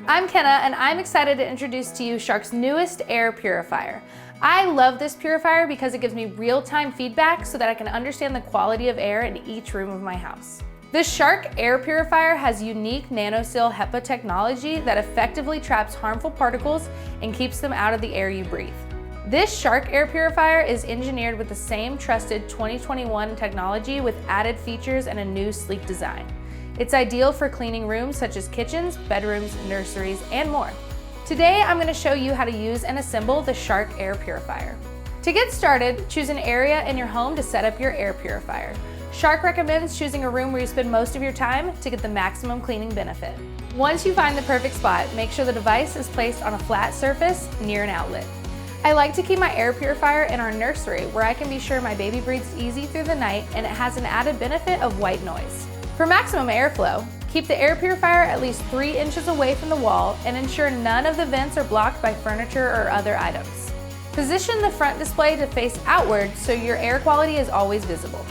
I'm Kenna, and I'm excited to introduce to you Shark's newest air purifier. I love this purifier because it gives me real-time feedback so that I can understand the quality of air in each room of my house. This Shark Air Purifier has unique nanoseal HEPA technology that effectively traps harmful particles and keeps them out of the air you breathe. This Shark Air Purifier is engineered with the same trusted 2021 technology with added features and a new sleek design. It's ideal for cleaning rooms such as kitchens, bedrooms, nurseries, and more. Today, I'm going to show you how to use and assemble the Shark Air Purifier. To get started, choose an area in your home to set up your air purifier. Shark recommends choosing a room where you spend most of your time to get the maximum cleaning benefit. Once you find the perfect spot, make sure the device is placed on a flat surface near an outlet. I like to keep my air purifier in our nursery where I can be sure my baby breathes easy through the night and it has an added benefit of white noise. For maximum airflow, keep the air purifier at least 3 inches away from the wall and ensure none of the vents are blocked by furniture or other items. Position the front display to face outward so your air quality is always visible.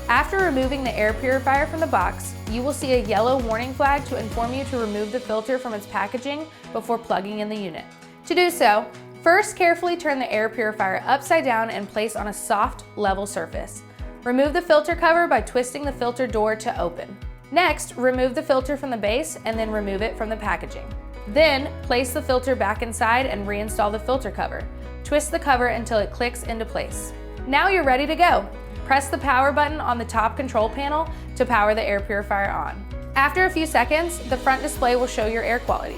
After removing the air purifier from the box, you will see a yellow warning flag to inform you to remove the filter from its packaging before plugging in the unit. To do so, first carefully turn the air purifier upside down and place on a soft, level surface. Remove the filter cover by twisting the filter door to open. Next, remove the filter from the base and then remove it from the packaging. Then, place the filter back inside and reinstall the filter cover. Twist the cover until it clicks into place. Now you're ready to go. Press the power button on the top control panel to power the air purifier on. After a few seconds, the front display will show your air quality.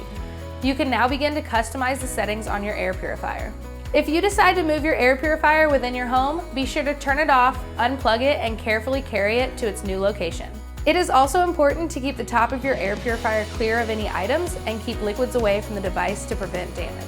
You can now begin to customize the settings on your air purifier. If you decide to move your air purifier within your home, be sure to turn it off, unplug it, and carefully carry it to its new location. It is also important to keep the top of your air purifier clear of any items and keep liquids away from the device to prevent damage.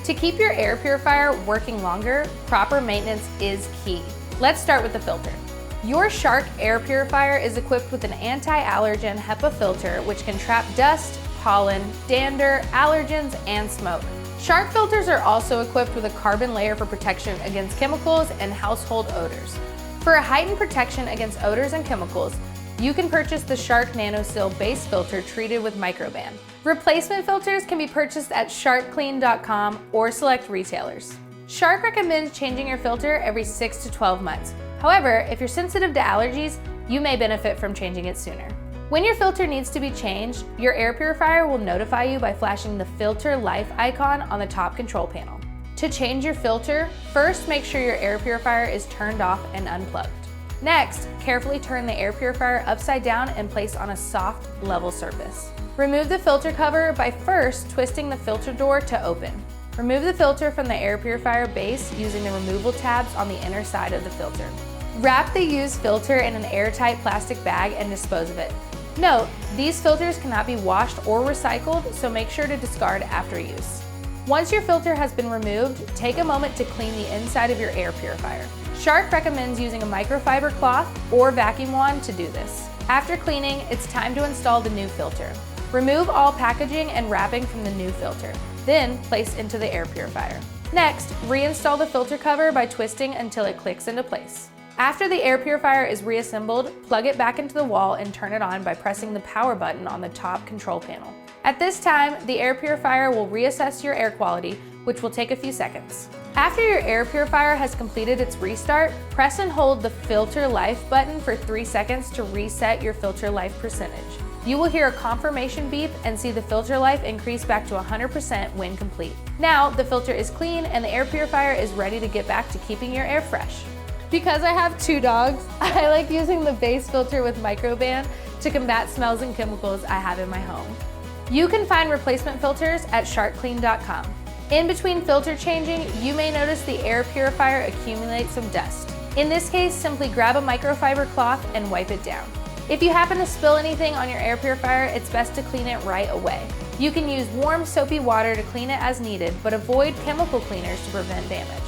To keep your air purifier working longer, proper maintenance is key. Let's start with the filter. Your Shark Air Purifier is equipped with an anti-allergen HEPA filter which can trap dust, pollen, dander, allergens, and smoke. Shark filters are also equipped with a carbon layer for protection against chemicals and household odors. For a heightened protection against odors and chemicals, you can purchase the Shark NanoSeal base filter treated with microban. Replacement filters can be purchased at sharkclean.com or select retailers. Shark recommends changing your filter every 6 to 12 months. However, if you're sensitive to allergies, you may benefit from changing it sooner. When your filter needs to be changed, your air purifier will notify you by flashing the filter life icon on the top control panel. To change your filter, first make sure your air purifier is turned off and unplugged. Next, carefully turn the air purifier upside down and place on a soft, level surface. Remove the filter cover by first twisting the filter door to open. Remove the filter from the air purifier base using the removal tabs on the inner side of the filter. Wrap the used filter in an airtight plastic bag and dispose of it. Note, these filters cannot be washed or recycled, so make sure to discard after use. Once your filter has been removed, take a moment to clean the inside of your air purifier. Shark recommends using a microfiber cloth or vacuum wand to do this. After cleaning, it's time to install the new filter. Remove all packaging and wrapping from the new filter, then place into the air purifier. Next, reinstall the filter cover by twisting until it clicks into place. After the air purifier is reassembled, plug it back into the wall and turn it on by pressing the power button on the top control panel. At this time, the air purifier will reassess your air quality, which will take a few seconds. After your air purifier has completed its restart, press and hold the filter life button for 3 seconds to reset your filter life percentage. You will hear a confirmation beep and see the filter life increase back to 100% when complete. Now, the filter is clean and the air purifier is ready to get back to keeping your air fresh. Because I have 2 dogs, I like using the base filter with microban to combat smells and chemicals I have in my home. You can find replacement filters at sharkclean.com. In between filter changing, you may notice the air purifier accumulate some dust. In this case, simply grab a microfiber cloth and wipe it down. If you happen to spill anything on your air purifier, it's best to clean it right away. You can use warm soapy water to clean it as needed, but avoid chemical cleaners to prevent damage.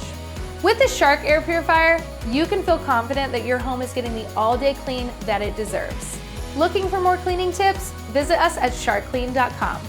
With the Shark Air Purifier, you can feel confident that your home is getting the all-day clean that it deserves. Looking for more cleaning tips? Visit us at sharkclean.com.